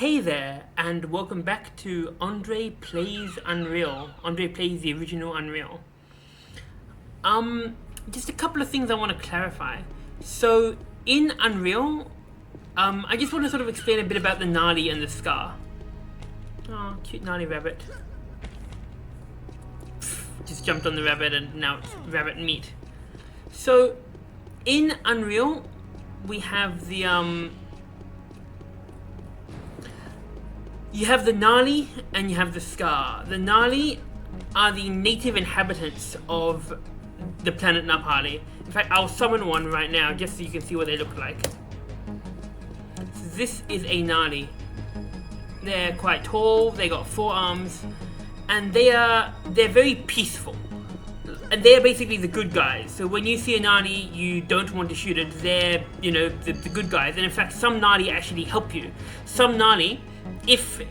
Hey there, and welcome back to André Plays Unreal. André Plays the Original Unreal. Just a couple of things I want to clarify. So, in Unreal, I just want to sort of explain a bit about the gnarly and the scar. Oh, cute gnarly rabbit. Just jumped on the rabbit and now it's rabbit meat. So, in Unreal, we have the, you have the gnarly and you have the scar. The gnarly are the native inhabitants of the planet Napali. In fact, I'll summon one right now just so you can see what they look like. So this is a gnarly. They're quite tall, they got 4 arms, and they're very peaceful. And they're basically the good guys. So when you see a gnarly, you don't want to shoot it. They're, you know, the good guys. And in fact, some gnarly actually help you. Some gnarly, if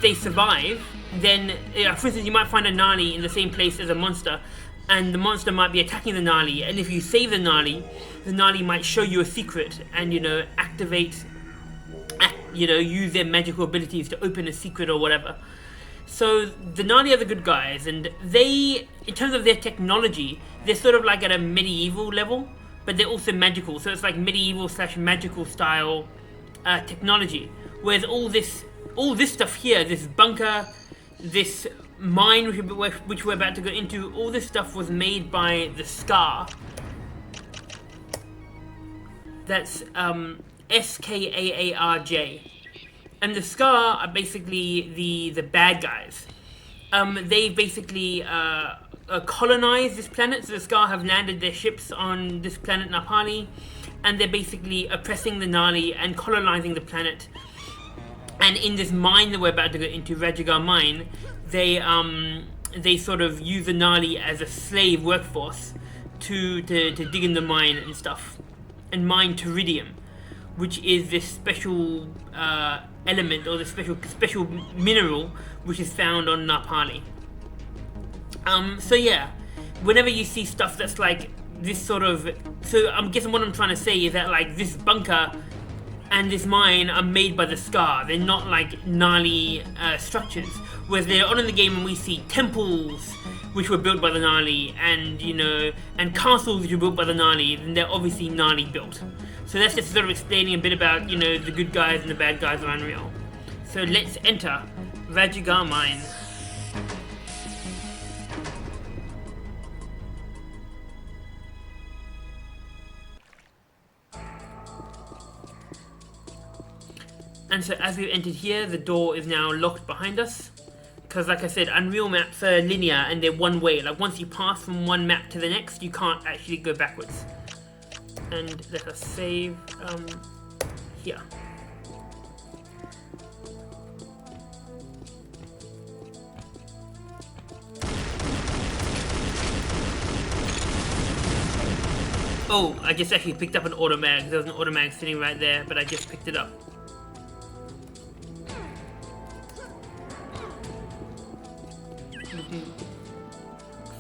they survive, then, for instance, you might find a gnarly in the same place as a monster, and the monster might be attacking the gnarly. And if you save the gnarly might show you a secret, and use their magical abilities to open a secret or whatever. So the gnarly are the good guys, and they, in terms of their technology, they're sort of like at a medieval level, but they're also magical. So it's like medieval / magical style technology. Whereas all this stuff here, this bunker, this mine which we're about to go into, all this stuff was made by the Scar. That's SKAARJ. And the Scar are basically the bad guys. They basically colonized this planet. So the Scar have landed their ships on this planet Napali, and they're basically oppressing the gnarly and colonizing the planet. And in this mine that we're about to go into, Rrajigar Mine, they sort of use the gnarly as a slave workforce to dig in the mine and stuff, and mine Teridium, which is this special element, or the special mineral which is found on Napali. So yeah, whenever you see stuff that's like this sort of, so I'm guessing what I'm trying to say is that like this bunker and this mine are made by the Scar. They're not like gnarly structures. Whereas later on in the game, when we see temples which were built by the gnarly, and and castles which were built by the gnarly, then they're obviously gnarly built. So that's just sort of explaining a bit about the good guys and the bad guys of Unreal. So let's enter Rrajigar Mine. And so as we've entered here, the door is now locked behind us. Because like I said, Unreal maps are linear and they're one way. Like once you pass from one map to the next, you can't actually go backwards. And let us save here. Oh, I just actually picked up an automag. There was an automag sitting right there, but I just picked it up.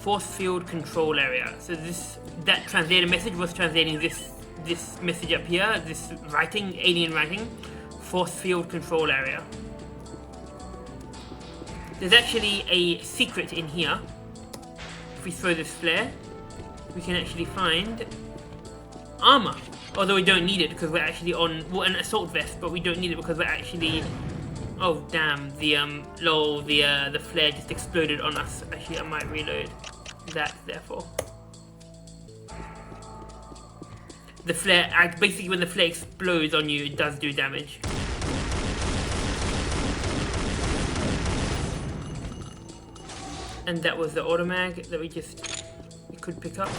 Force field control area. So that translator message was translating this message up here, this writing, alien writing, force field control area. There's actually a secret in here. If we throw this flare, we can actually find armor. Although we don't need it because we're actually on an assault vest, but we don't need it because we're actually. Oh damn! The flare just exploded on us. Actually, I might reload that. Therefore, the flare basically when the flare explodes on you, it does do damage. And that was the automag that we could pick up.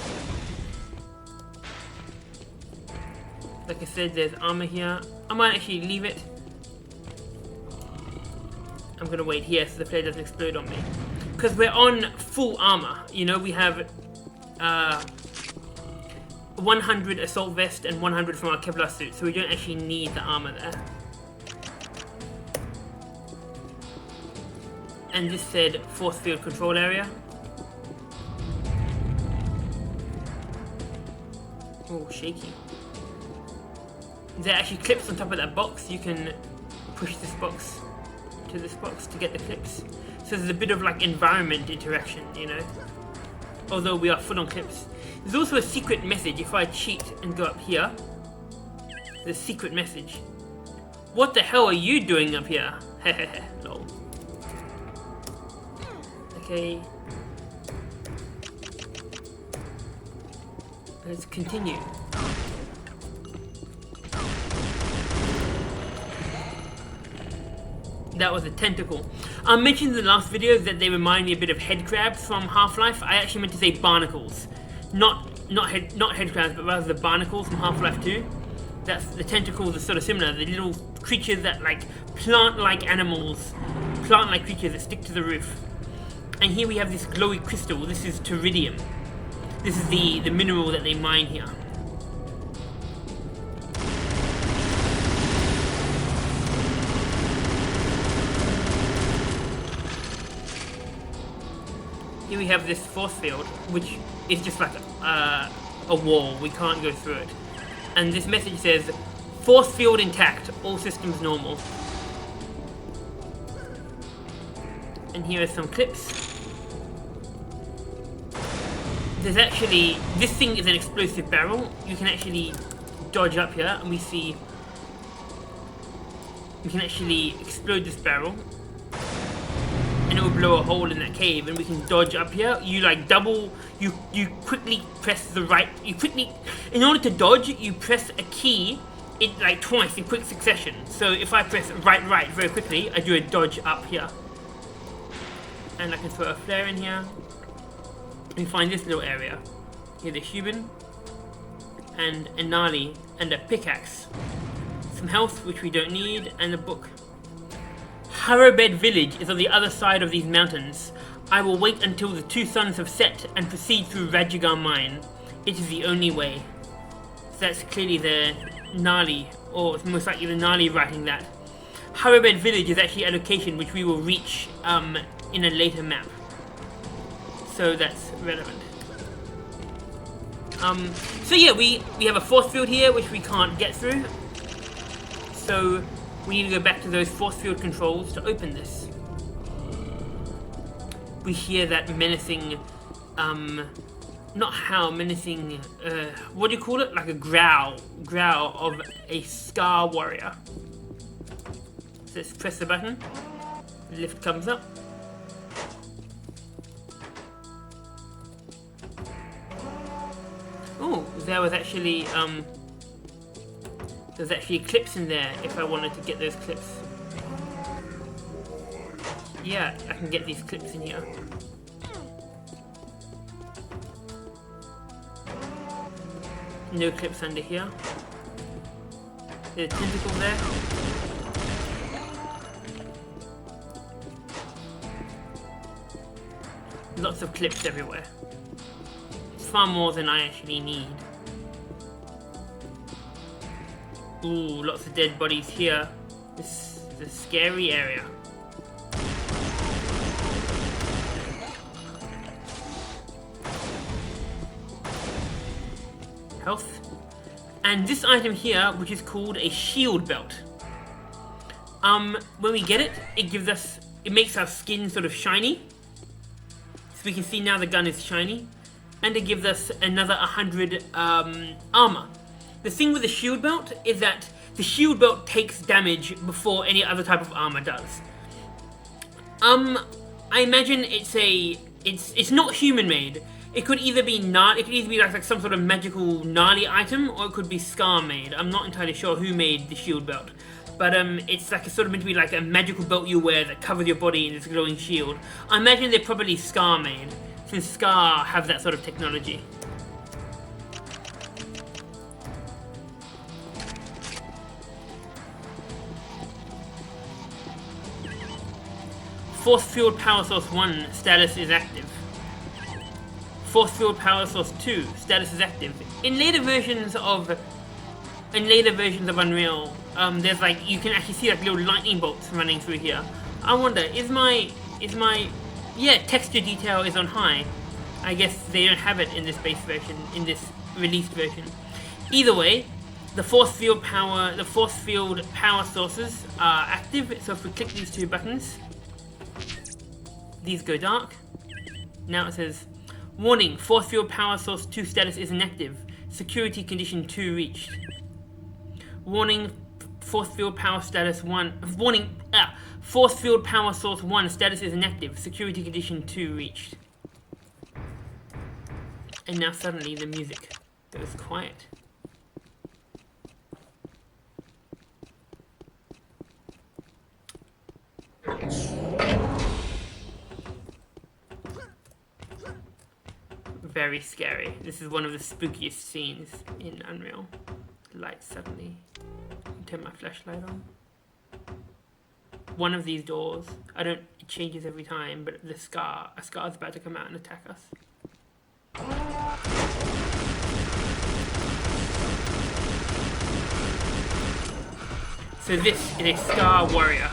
Like I said, there's armor here. I might actually leave it. I'm gonna wait here so the flare doesn't explode on me. Because we're on full armor. We have 100 assault vest and 100 from our Kevlar suit, so we don't actually need the armor there. And this said force field control area. Oh, shaky. There are actually clips on top of that box. You can push this box to this box to get the clips. So there's a bit of like environment interaction, you know, although we are full on clips. There's also a secret message. If I cheat and go up here, there's a secret message. What the hell are you doing up here? Hehehe, lol. Okay. Let's continue. That was a tentacle. I mentioned in the last video that they remind me a bit of head crabs from Half-Life. I actually meant to say barnacles. Not head crabs, but rather the barnacles from Half-Life 2. That's the tentacles are sort of similar. The little creatures that like plant-like animals, plant-like creatures that stick to the roof. And here we have this glowy crystal. This is Teridium. This is the mineral that they mine here. Here we have this force field, which is just like a wall. We can't go through it. And this message says, force field intact, all systems normal. And here are some clips. There's actually, this thing is an explosive barrel. You can actually dodge up here, and we can actually explode this barrel. And it will blow a hole in that cave, and we can dodge up here. You like double, you quickly press the right, in order to dodge, you press a key like twice in quick succession. So if I press right very quickly, I do a dodge up here. And I can throw a flare in here. We find this little area. Here's a human, and a gnarly, and a pickaxe. Some health, which we don't need, and a book. Harrowbed village is on the other side of these mountains. I will wait until the two suns have set and proceed through Rrajigar Mine. It is the only way. So that's clearly the gnarly, or it's most likely the gnarly writing that. Harrowbed village is actually a location which we will reach in a later map. So that's relevant. So yeah, we have a force field here which we can't get through. So we need to go back to those force field controls to open this. We hear that menacing, not howl, menacing, what do you call it? Like a growl of a Scar warrior. So let's press the button, the lift comes up. Oh, there was actually, there's actually clips in there if I wanted to get those clips. Yeah, I can get these clips in here. No clips under here. There's a tentacle there. Lots of clips everywhere. Far more than I actually need. Ooh, lots of dead bodies here. This is a scary area. Health. And this item here, which is called a shield belt. When we get it, it makes our skin sort of shiny. So we can see now the gun is shiny. And it gives us another 100 armor. The thing with the shield belt is that the shield belt takes damage before any other type of armor does. I imagine it's not human made. It could either be like some sort of magical gnarly item, or it could be Scar made. I'm not entirely sure who made the shield belt, but it's like sort of meant to be like a magical belt you wear that covers your body in this glowing shield. I imagine they're probably Scar made, since Scar have that sort of technology. Force Field Power Source 1 status is active. Force Field Power Source 2 status is active. In later versions of Unreal, there's like, you can actually see like little lightning bolts running through here. I wonder, is my yeah, texture detail is on high. I guess they don't have it in this base version, in this released version. Either way, the force field power sources are active. So if we click these two buttons, these go dark. Now it says, warning, force field power source 2 status is inactive. Security condition 2 reached. Warning, force field power status 1. Warning, force field power source 1 status is inactive. Security condition 2 reached. And now suddenly the music goes quiet. Very scary. This is one of the spookiest scenes in Unreal. Light suddenly. Turn my flashlight on. One of these doors, it changes every time, but a scar is about to come out and attack us. So this is a Scar Warrior.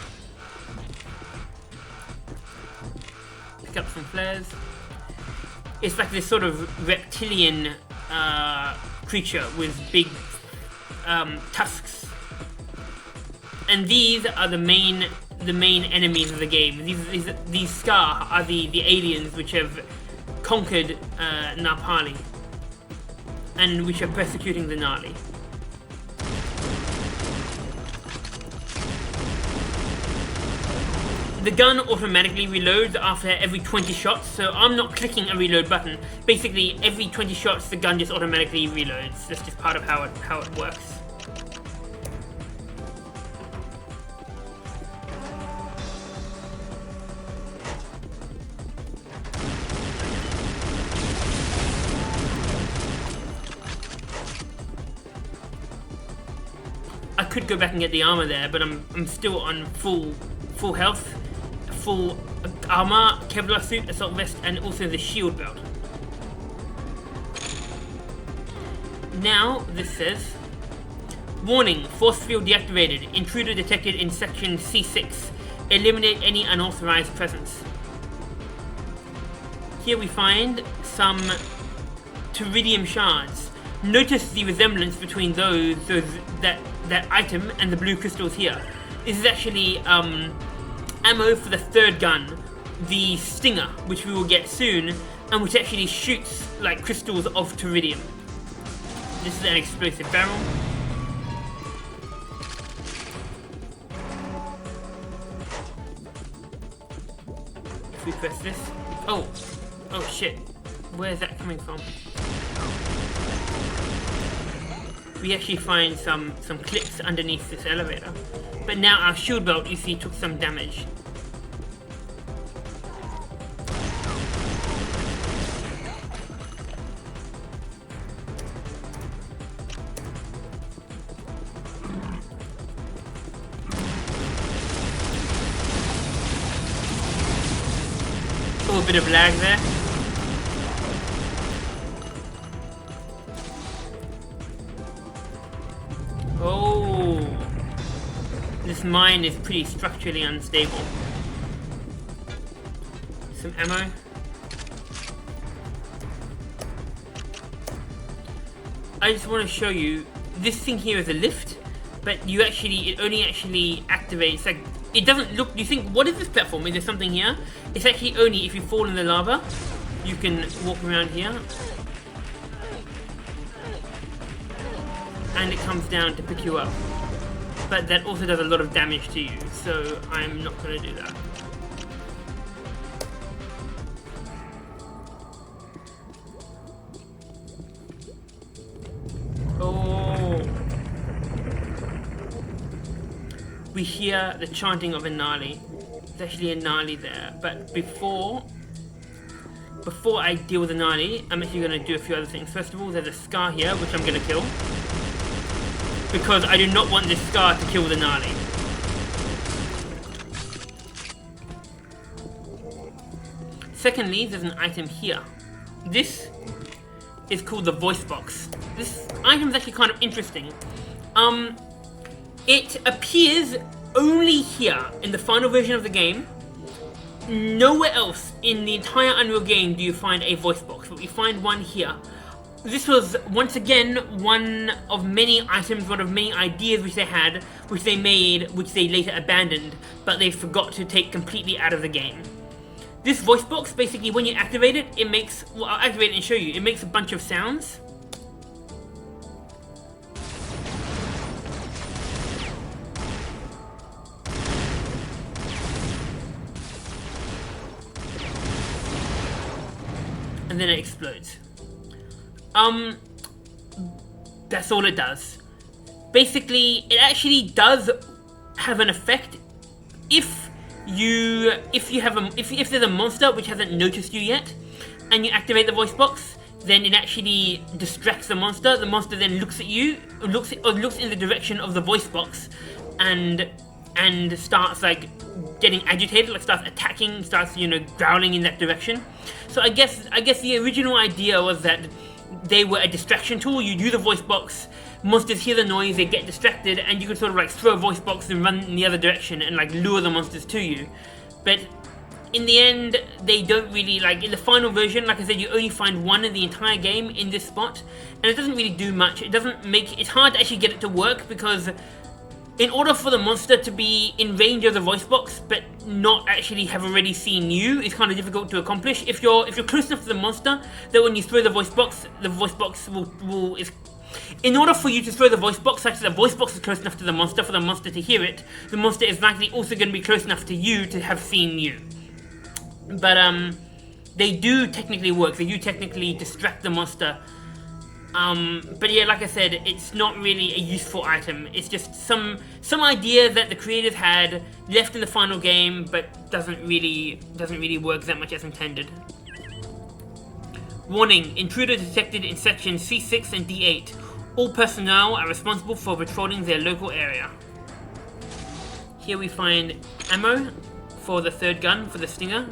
Pick up some flares. It's like this sort of reptilian creature with big tusks. And these are the main enemies of the game. These Scar are the aliens which have conquered Napali and which are persecuting the Nali. The gun automatically reloads after every 20 shots, so I'm not clicking a reload button. Basically, every 20 shots the gun just automatically reloads. That's just part of how it works. I could go back and get the armor there, but I'm still on full health. Full armor, Kevlar suit, assault vest, and also the shield belt. Now this says, warning, force field deactivated, intruder detected in section C6, eliminate any unauthorized presence. Here we find some Teridium shards. Notice the resemblance between that item and the blue crystals here. This is actually ammo for the third gun, the Stinger, which we will get soon, and which actually shoots like crystals of Teridium. This is an explosive barrel. If we press this, oh shit, where is that coming from? We actually find some clips underneath this elevator. But now our shield belt, you see, took some damage. A little bit of lag there. Oh, this mine is pretty structurally unstable. Some ammo. I just want to show you, this thing here is a lift, but it only actually activates, like, it doesn't look, you think, what is this platform? Is there something here? It's actually only if you fall in the lava, you can walk around here. And it comes down to pick you up. But that also does a lot of damage to you, so I'm not going to do that. Oh. We hear the chanting of a Nali. There's actually a Nali there, but before I deal with the Nali, I'm actually going to do a few other things. First of all, there's a Scar here, which I'm going to kill. Because I do not want this Scar to kill the Nali. Secondly, there's an item here. This is called the voice box. This item is actually kind of interesting. It appears only here in the final version of the game. Nowhere else in the entire Unreal game do you find a voice box, but we find one here. this was once again one of many items, one of many ideas which they had, which they made, which they later abandoned, but they forgot to take completely out of the game. This voice box, basically when you activate it, it makes, well, I'll activate it and show you, it makes a bunch of sounds. And then it explodes. That's all it does. Basically, it actually does have an effect if there's a monster which hasn't noticed you yet, and you activate the voice box, then it actually distracts the monster. The monster then looks at you, looks in the direction of the voice box, and starts like getting agitated, like starts attacking, starts growling in that direction. So I guess the original idea was that they were a distraction tool. You do the voice box, monsters hear the noise, they get distracted, and you could sort of like throw a voice box and run in the other direction and like lure the monsters to you. But in the end, they don't really, like in the final version, like I said, you only find one in the entire game in this spot, and it doesn't really do much. It's hard to actually get it to work, because in order for the monster to be in range of the voice box but not actually have already seen you, is kind of difficult to accomplish. If you're close enough to the monster, that when you throw the voice box will in order for you to throw the voice box such that the voice box is close enough to the monster for the monster to hear it, the monster is likely also going to be close enough to you to have seen you. But they do technically work. They do technically distract the monster. But yeah, like I said, it's not really a useful item. It's just some idea that the creators had left in the final game, but doesn't really work that much as intended. Warning: intruder detected in sections C6 and D8. All personnel are responsible for patrolling their local area. Here we find ammo for the third gun, for the Stinger.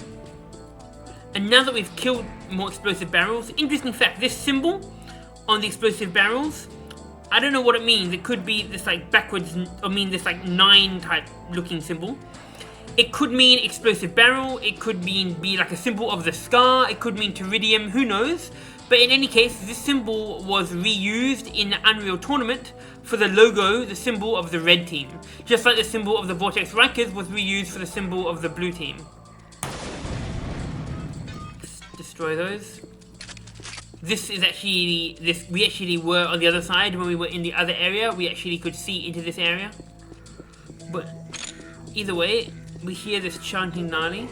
And now that we've killed more explosive barrels, interesting fact, this symbol on the explosive barrels, I don't know what it means. It could be this like backwards, I mean this like 9 type looking symbol. It could mean explosive barrel, it could be like a symbol of the scar, it could mean Pteridium, who knows. But in any case, this symbol was reused in the Unreal Tournament for the logo, the symbol of the red team. Just like the symbol of the Vortex Rikers was reused for the symbol of the blue team. Let's destroy those. This is actually, we actually were on the other side when we were in the other area. We actually could see into this area. But either way, we hear this chanting Nali.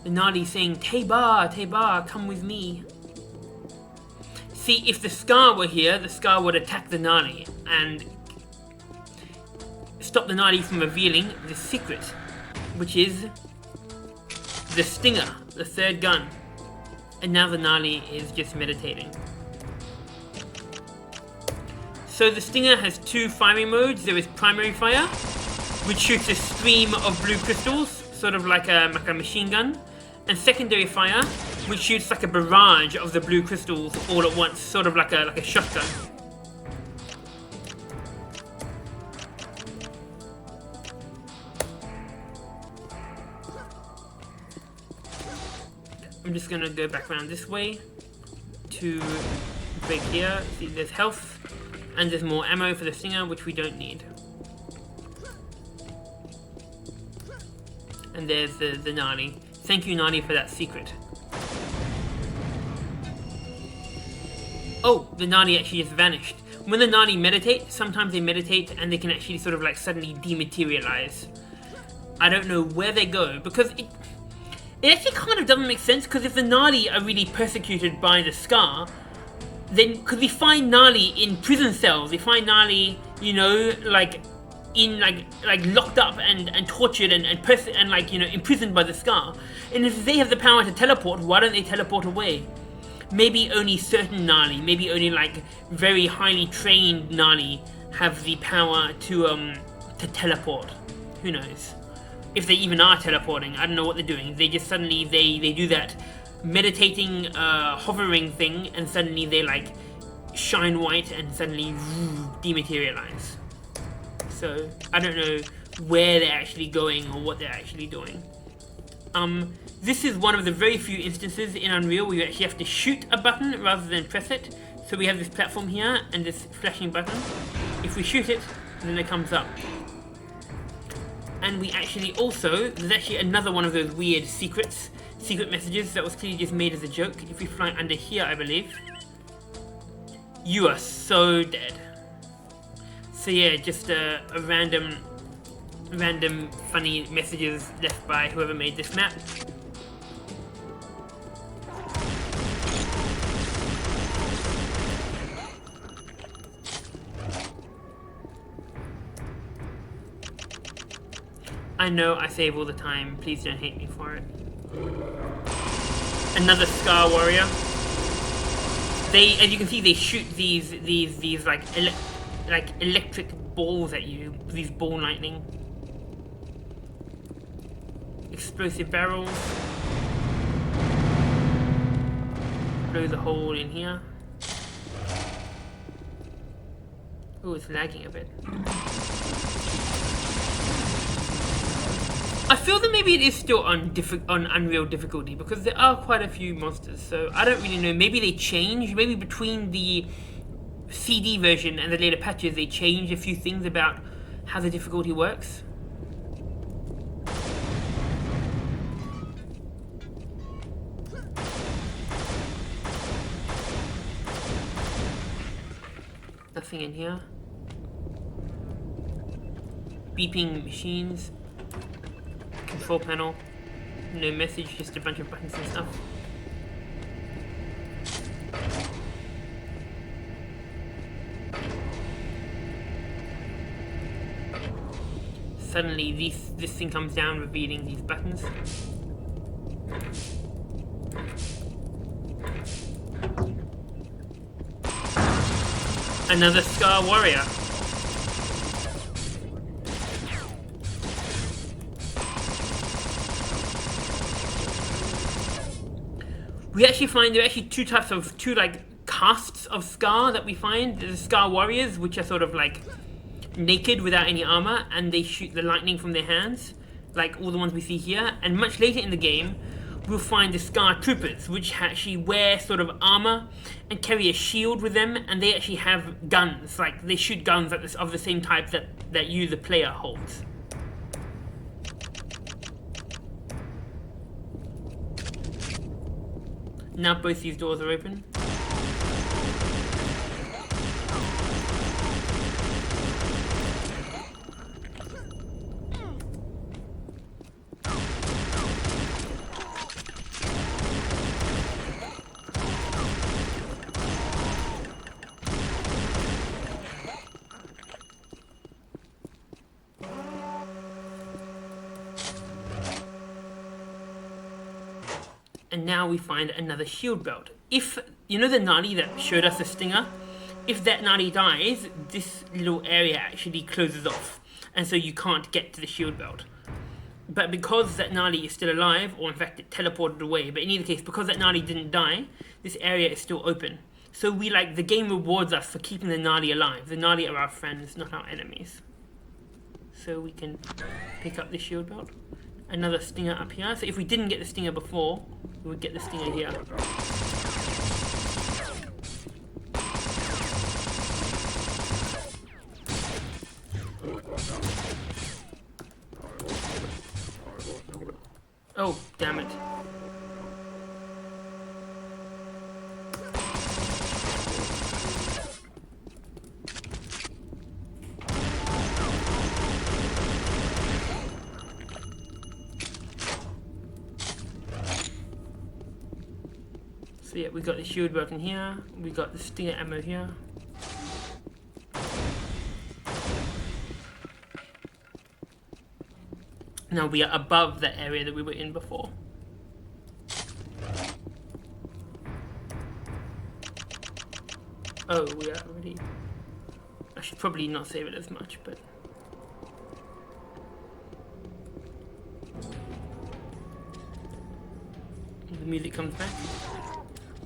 The Nali saying, Teba, Teba, come with me. See, if the Scar were here, the Scar would attack the Nali and stop the Nali from revealing the secret, which is the Stinger, the third gun. And now the Nali is just meditating. So the Stinger has 2 firing modes. There is primary fire, which shoots a stream of blue crystals, sort of like a machine gun. And secondary fire, which shoots like a barrage of the blue crystals all at once, sort of like a shotgun. I'm just gonna go back around this way to break here. See, there's health, and there's more ammo for the Stinger, which we don't need. And there's the Nani. Thank you, Nani, for that secret. Oh, the Nani actually just vanished. When the Nani meditate, sometimes they meditate and they can actually sort of like suddenly dematerialize. I don't know where they go, because it actually kind of doesn't make sense, because if the Nali are really persecuted by the Scar, then because we find Nali in prison cells, we find Nali, like in like locked up and tortured and imprisoned by the Scar. And if they have the power to teleport, why don't they teleport away? Maybe only certain Nali, maybe only like very highly trained Nali have the power to teleport. Who knows? If they even are teleporting, I don't know what they're doing. They just suddenly, they do that meditating, hovering thing, and suddenly they like shine white and suddenly dematerialize. So I don't know where they're actually going or what they're actually doing. This is one of the very few instances in Unreal where you actually have to shoot a button rather than press it. So we have this platform here and this flashing button. If we shoot it, then it comes up. And we actually also, there's actually another one of those weird secret messages that was clearly just made as a joke. If we fly under here, I believe, you are so dead. So yeah, just a random funny messages left by whoever made this map. I know I save all the time, please don't hate me for it. Another Scar Warrior. They, as you can see, they shoot these like electric balls at you, these ball lightning. Explosive barrels. Blow the hole in here. Oh, it's lagging a bit. I feel that maybe it is still on Unreal difficulty because there are quite a few monsters, so I don't really know. Maybe they change. Maybe between the CD version and the later patches, they change a few things about how the difficulty works. Nothing in here. Beeping machines. Control panel. No message, just a bunch of buttons and stuff. Suddenly this thing comes down, revealing these buttons. Another Scar Warrior. We actually find there are actually two castes of Scar that we find. There's the Scar Warriors, which are sort of like naked without any armor, and they shoot the lightning from their hands, like all the ones we see here. And much later in the game, we'll find the Scar Troopers, which actually wear sort of armor and carry a shield with them, and they actually have guns. Like they shoot guns of the same type that you, the player, holds. Now both these doors are open. And now we find another shield belt. If, you know the Nadi that showed us the stinger? If that Nadi dies, this little area actually closes off. And so you can't get to the shield belt. But because that Nadi is still alive, or in fact it teleported away, but in either case, because that Nadi didn't die, this area is still open. So the game rewards us for keeping the Nadi alive. The Nadi are our friends, not our enemies. So we can pick up the shield belt. Another stinger up here. So if we didn't get the stinger before, we would get the stinger here. Oh, damn it. So yeah, we got the shield working here, we got the stinger ammo here. Now we are above that area that we were in before. Oh, we are already... I should probably not save it as much, but... The music comes back.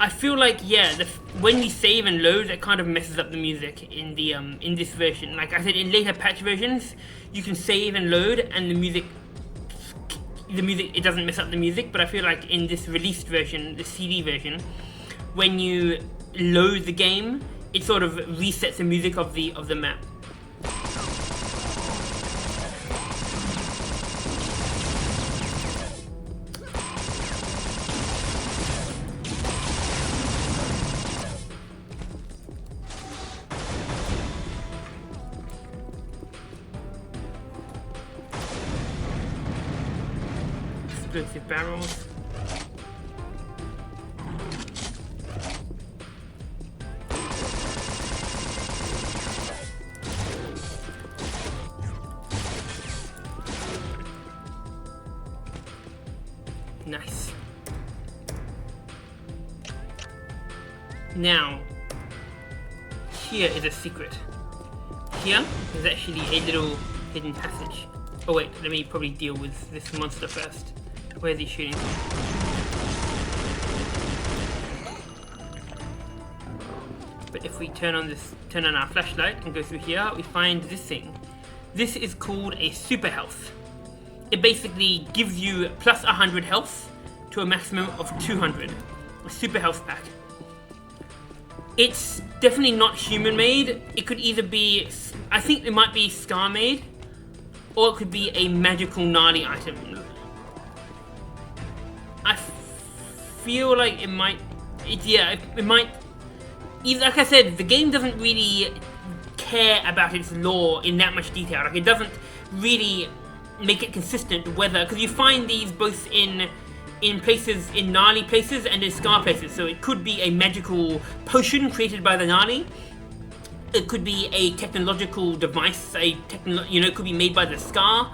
I feel like, yeah, when we save and load, that kind of messes up the music in the in this version. Like I said, in later patch versions, you can save and load, and the music the music, it doesn't mess up the music, but I feel like in this released version, the CD version, when you load the game, it sort of resets the music of the map. Explosive barrels. Nice. Now, here is a secret. Here is actually a little hidden passage. Oh wait, let me probably deal with this monster first. Where is he shooting from? But if we turn on our flashlight and go through here, we find this thing. This is called a super health. It basically gives you plus 100 health to a maximum of 200. A super health pack. It's definitely not human made. It could either be, I think it might be Scar made, or it could be a magical gnarly item. I feel like it might, it might, like I said, the game doesn't really care about its lore in that much detail. Like, it doesn't really make it consistent whether, because you find these both in places, in gnarly places and in Scar places. So it could be a magical potion created by the gnarly. It could be a technological device, it could be made by the Scar.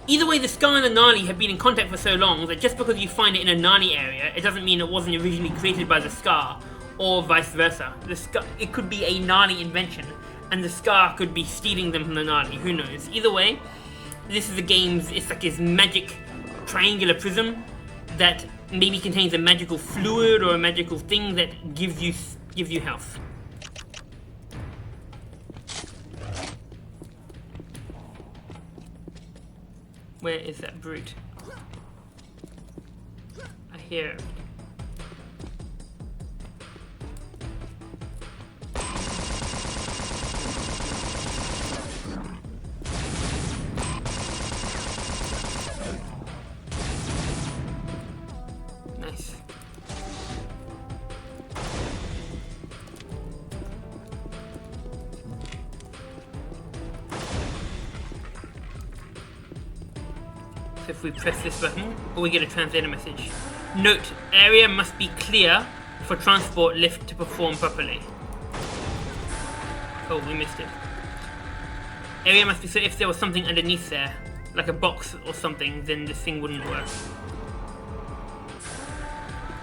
Either way, the Scar and the gnarly have been in contact for so long that just because you find it in a gnarly area, it doesn't mean it wasn't originally created by the Scar, or vice versa. It could be a gnarly invention, and the Scar could be stealing them from the gnarly. Who knows? Either way, this is the game's, it's like his magic triangular prism that maybe contains a magical fluid or a magical thing that gives you health. Where is that brute? I hear it. Nice. So if we press this button, or we get a translator message. Note, area must be clear for transport lift to perform properly. Oh, we missed it. Area must be clear. If there was something underneath there, like a box or something, then this thing wouldn't work.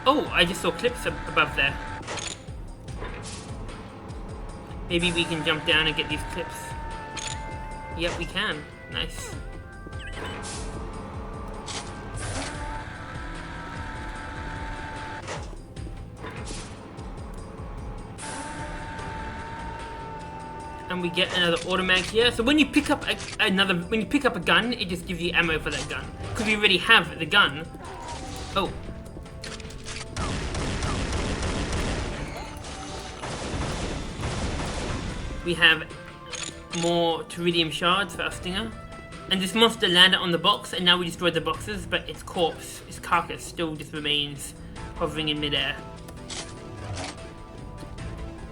Oh, I just saw clips above there. Maybe we can jump down and get these clips. Yep, we can. Nice. And we get another automag here. So when you pick up a gun, it just gives you ammo for that gun. Because we already have the gun. Oh. We have more Teridium shards for our stinger. And this monster landed on the box, and now we destroyed the boxes, but its corpse, its carcass, still just remains hovering in midair.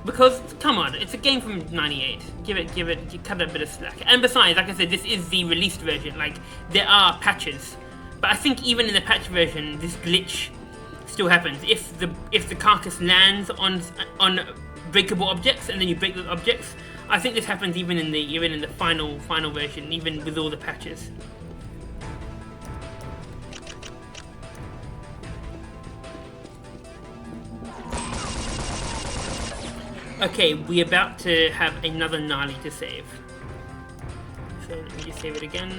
Because, come on, it's a game from '98. Cut it a bit of slack. And besides, like I said, this is the released version. Like, there are patches. But I think even in the patch version, this glitch still happens. If the carcass lands on breakable objects, and then you break those objects, I think this happens even in the final version, even with all the patches. Okay, we're about to have another gnarly to save. So let me just save it again.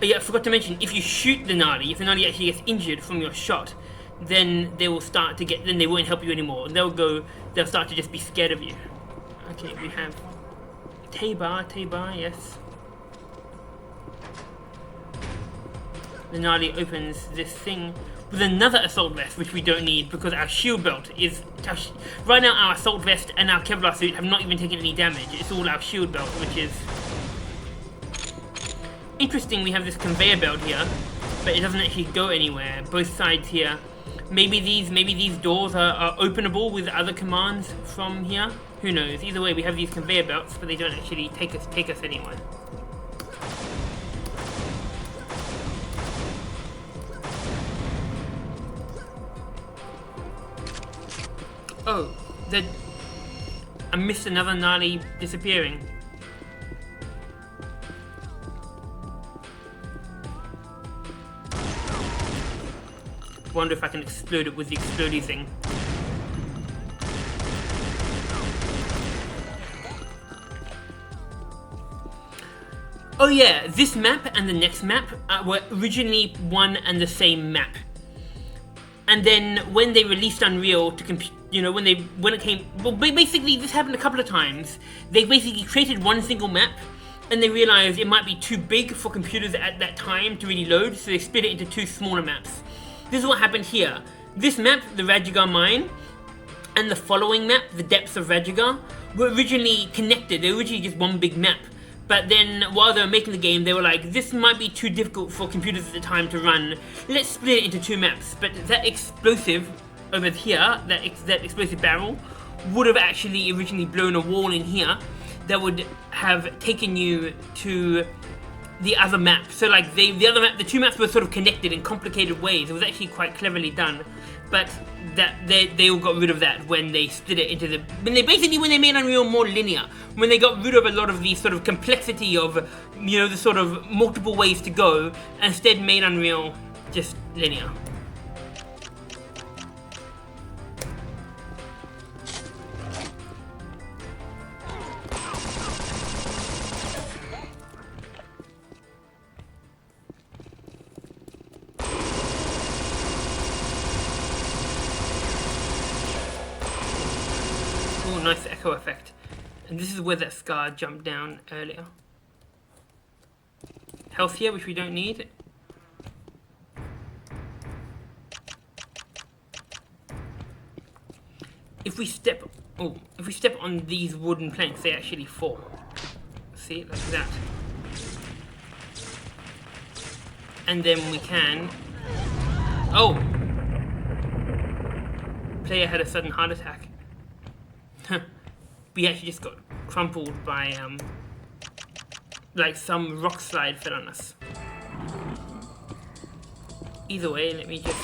Oh yeah, I forgot to mention, if you shoot the gnarly, if the gnarly actually gets injured from your shot, then they will start to get. Then they won't help you anymore. They'll start to just be scared of you. Okay, we have T-bar, yes. The Gnarly opens this thing with another assault vest, which we don't need because our shield belt is... Right now our assault vest and our Kevlar suit have not even taken any damage. It's all our shield belt, which is... Interesting, we have this conveyor belt here, but it doesn't actually go anywhere. Both sides here. Maybe these doors are openable with other commands from here. Who knows? Either way, we have these conveyor belts, but they don't actually take us anywhere. Oh, I missed another Gnarly disappearing. Wonder if I can explode it with the explodey thing. Oh yeah, this map and the next map were originally one and the same map. And then when they released Unreal to compute, when it came, well, basically this happened a couple of times. They basically created one single map, and they realized it might be too big for computers at that time to really load, so they split it into two smaller maps. This is what happened here. This map, the Rrajigar Mine, and the following map, the Depths of Rrajigar, were originally connected. They were originally just one big map. But then, while they were making the game, they were like, this might be too difficult for computers at the time to run. Let's split it into two maps. But that explosive over here, that explosive barrel, would have actually originally blown a wall in here that would have taken you to the other map. So like the two maps were sort of connected in complicated ways. It was actually quite cleverly done. But that they all got rid of that when they split it into when they made Unreal more linear. When they got rid of a lot of the sort of complexity of the sort of multiple ways to go, and instead made Unreal just linear. Nice echo effect. And this is where that scar jumped down earlier. Health here, which we don't need. If we step on these wooden planks, they actually fall. See, like that. And then we can... Oh! Player had a sudden heart attack. We actually just got crumpled by like some rock slide fell on us. Either way, let me just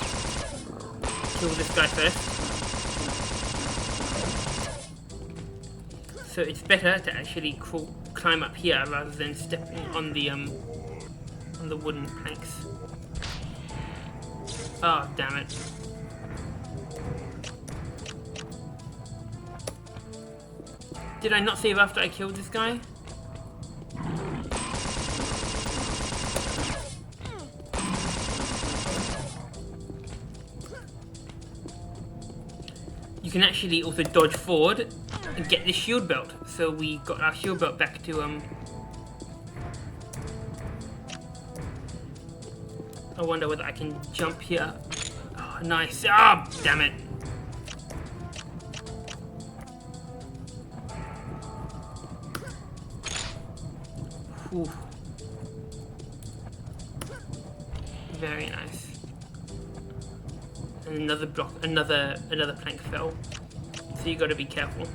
kill this guy first. So it's better to actually climb up here rather than stepping on the wooden planks. Oh, damn it. Did I not save after I killed this guy? You can actually also dodge forward and get this shield belt. So we got our shield belt back to I wonder whether I can jump here. Oh, nice. Ah, oh, damn it. Ooh. Very nice. And another block, another plank fell. So you got to be careful.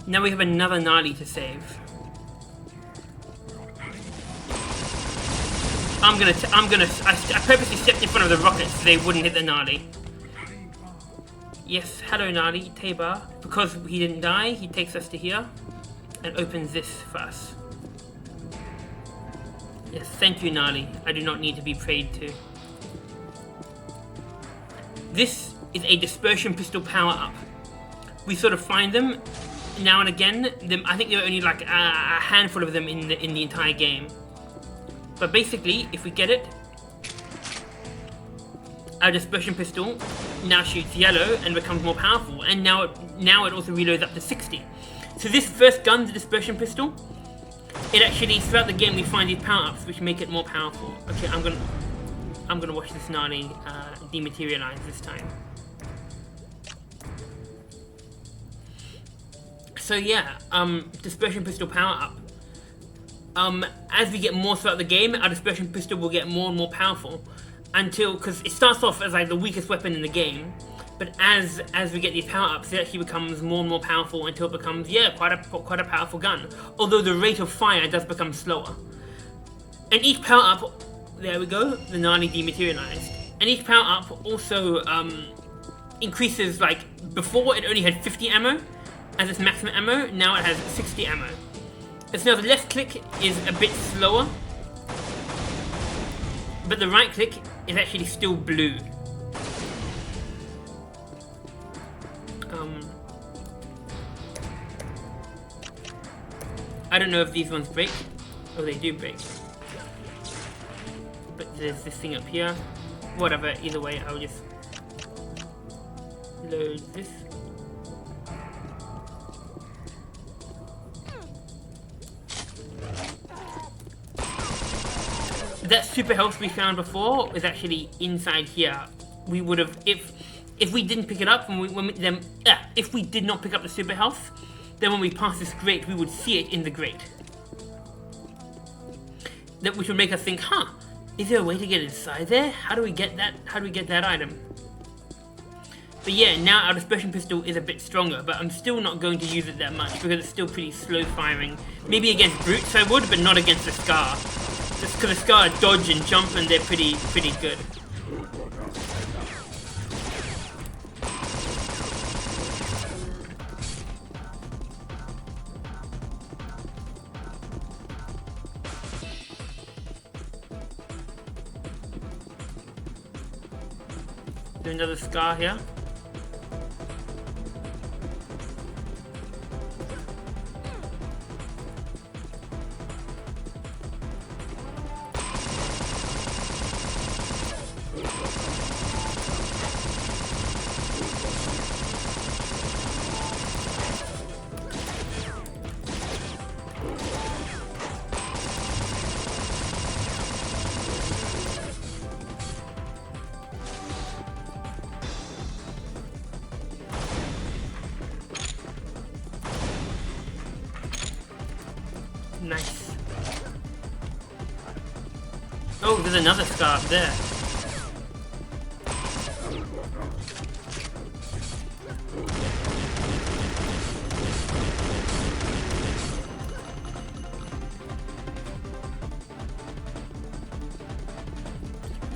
Now we have another Gnarly to save. I purposely stepped in front of the rockets so they wouldn't hit the Gnarly. Yes, hello Gnarly, T-bar. Because he didn't die, he takes us to here and opens this for us. Yes, thank you, Gnarly. I do not need to be prayed to. This is a dispersion pistol power-up. We sort of find them now and again. I think there are only like a handful of them in the entire game. But basically, if we get it, our dispersion pistol now shoots yellow and becomes more powerful, and now it also reloads up to 60. So this first gun, the dispersion pistol, it actually, throughout the game we find these power-ups which make it more powerful. Okay, I'm gonna watch this gnarly dematerialize this time. So yeah, dispersion pistol power-up. As we get more throughout the game, our dispersion pistol will get more and more powerful, until, because it starts off as like the weakest weapon in the game, but as we get these power-ups, it actually becomes more and more powerful until it becomes, yeah, quite a powerful gun. Although the rate of fire does become slower. And each power-up, there we go, the gnarly dematerialized. And each power-up also increases, like, before it only had 50 ammo as its maximum ammo, now it has 60 ammo. And so now the left click is a bit slower, but the right click is actually still blue. I don't know if these ones break. Oh, they do break. But there's this thing up here. Whatever, either way, I'll just load this. That super health we found before is actually inside here. We would have, if we didn't pick it up, if we did not pick up the super health, then when we pass this grate, we would see it in the grate. That which would make us think, huh, is there a way to get inside there? How do we get that? How do we get that item? But yeah, now our dispersion pistol is a bit stronger, but I'm still not going to use it that much because it's still pretty slow firing. Maybe against brutes I would, but not against the Scar. Just because the Scar dodge and jump and they're pretty good. Do another Scar here. Nice. Oh, there's another Scar up there.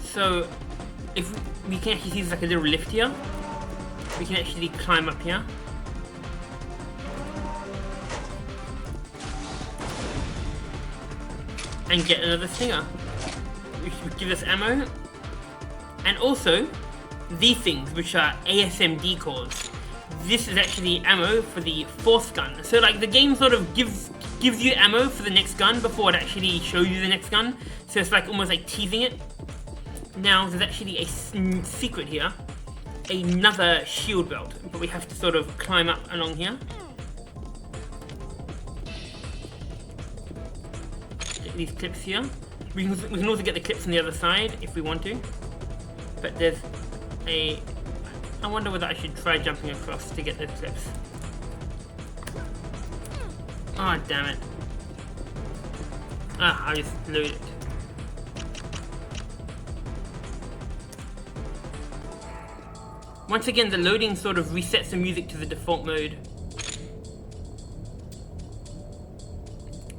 So, if we can actually see there's like a little lift here, we can actually climb up here. And get another stinger, which would give us ammo. And also, these things, which are ASMD cores. This is actually ammo for the fourth gun. So like the game sort of gives you ammo for the next gun before it actually shows you the next gun. So it's like almost like teasing it. Now there's actually a secret here. Another shield belt, but we have to sort of climb up along here. These clips here. We can also get the clips on the other side if we want to. But there's a... I wonder whether I should try jumping across to get those clips. Oh, damn it. Ah, I'll just load it. Once again, the loading sort of resets the music to the default mode.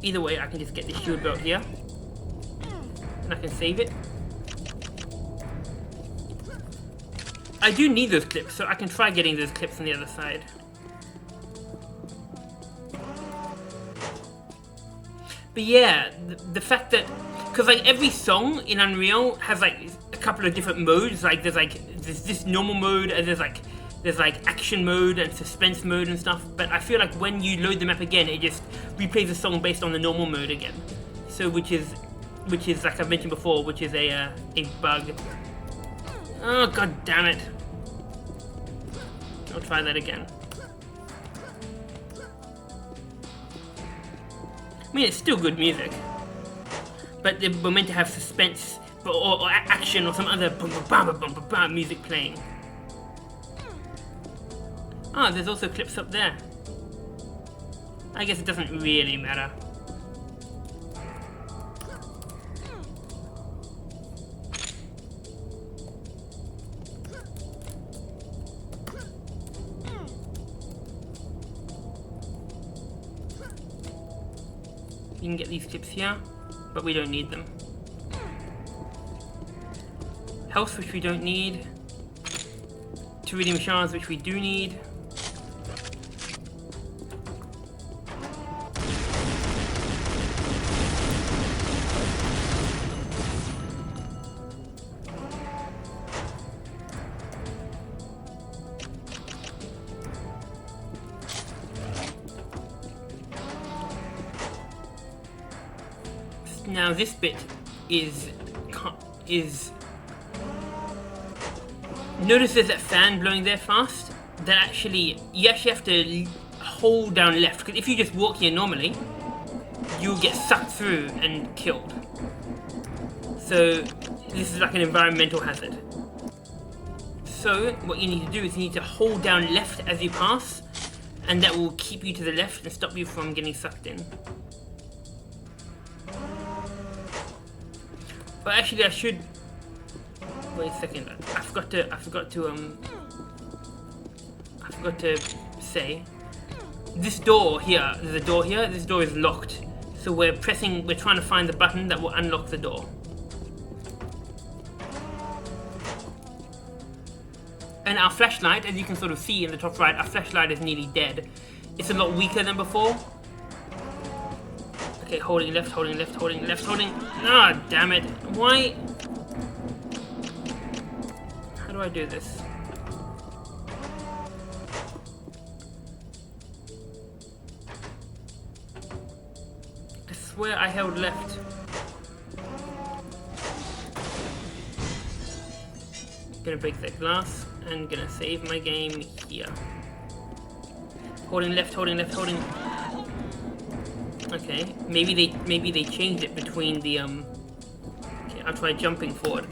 Either way, I can just get this shield belt here. And I can save it. I do need those clips, so I can try getting those clips on the other side. But yeah, the fact that... Because like every song in Unreal has like a couple of different modes. Like there's this normal mode, and there's like action mode and suspense mode and stuff, but I feel like when you load the map again, it just replays the song based on the normal mode again. So which is like I've mentioned before, which is a bug. Oh, god damn it. I'll try that again. I mean, it's still good music. But we're meant to have suspense or action or some other music playing. Ah, there's also clips up there. I guess it doesn't really matter. You can get these clips here, but we don't need them. Health, which we don't need. 2 reading shards, which we do need. Now this bit is notice there's that fan blowing there fast. That you actually have to hold down left, because if you just walk here normally, you'll get sucked through and killed. So this is like an environmental hazard. So what you need to do is you need to hold down left as you pass, and that will keep you to the left and stop you from getting sucked in. But actually, I should wait a second. I forgot to say this door here. There's a door here. This door is locked, so we're trying to find the button that will unlock the door. And our flashlight, as you can sort of see in the top right, our flashlight is nearly dead. It's a lot weaker than before. Okay, holding left, holding left, holding left, holding. Ah, damn it. Why? How do I do this? I swear I held left. Gonna break that glass and gonna save my game here. Holding left, holding left, holding. Okay, maybe they changed it between the okay, I'll try jumping forward.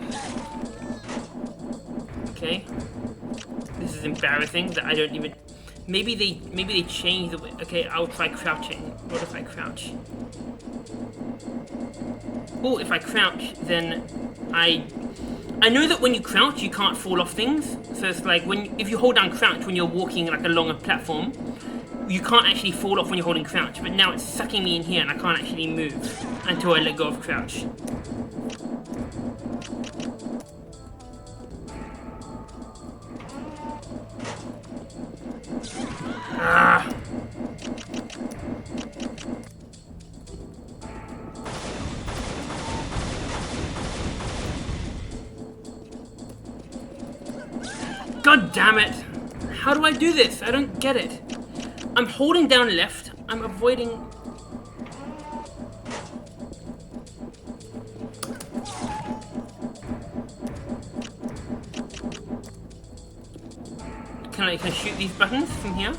Okay, this is embarrassing that I don't even. Maybe they changed the way. Okay, I'll try crouching. What if I crouch? Oh, if I crouch, then I know that when you crouch, you can't fall off things. So it's like if you hold down crouch when you're walking like along a platform, you can't actually fall off when you're holding crouch, but now it's sucking me in here and I can't actually move until I let go of crouch. Ah. God damn it! How do I do this? I don't get it. I'm holding down left. I'm avoiding. Can I shoot these buttons from here?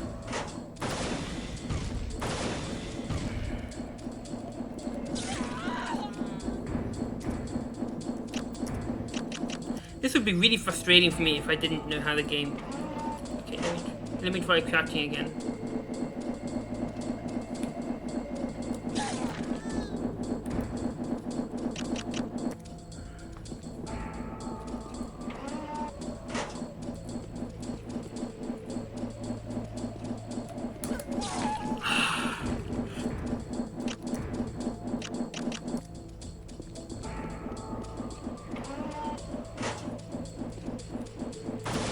This would be really frustrating for me if I didn't know how the game. Okay, let me try crouching again.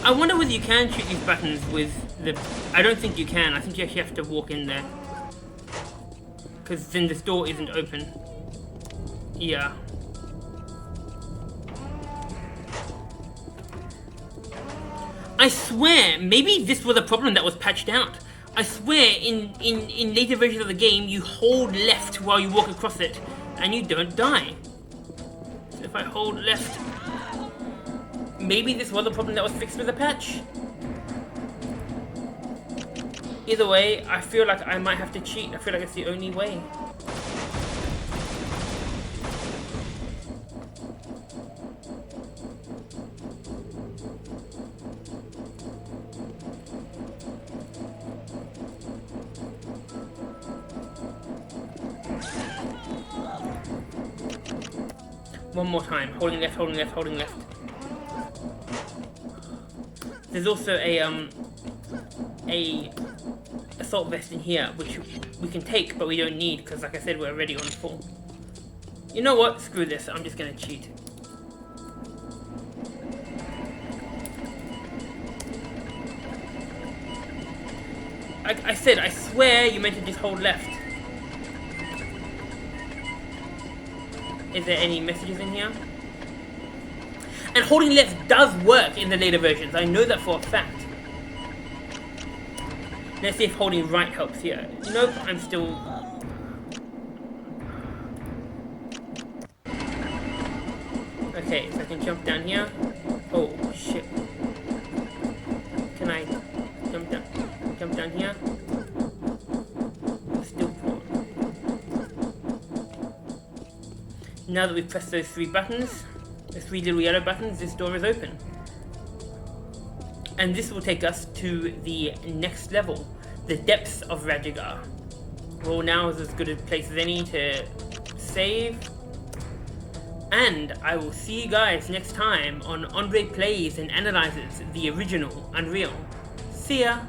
I wonder whether you can shoot these buttons with the. I don't think you can. I think you actually have to walk in there. Because then this door isn't open. Yeah. I swear, maybe this was a problem that was patched out. I swear, in later versions of the game, you hold left while you walk across it, and you don't die. So if I hold left. maybe this was a problem that was fixed with a patch. Either way, I feel like I might have to cheat. I feel like it's the only way. One more time. Holding left, holding left, holding left. There's also a assault vest in here, which we can take, but we don't need, because like I said, we're already on full. You know what? Screw this. I'm just gonna cheat. I said, I swear you meant to just hold left. Is there any messages in here? And holding left does work in the later versions. I know that for a fact. Let's see if holding right helps here. Nope, I'm still... Okay, so I can jump down here. Oh, shit. Can I jump down here? Still poor. Now that we've pressed those 3 buttons, the 3 little yellow buttons, this door is open. And this will take us to the next level, the depths of Rrajigar. Well, now is as good a place as any to save. And I will see you guys next time on André Plays and Analyzes the Original Unreal. See ya!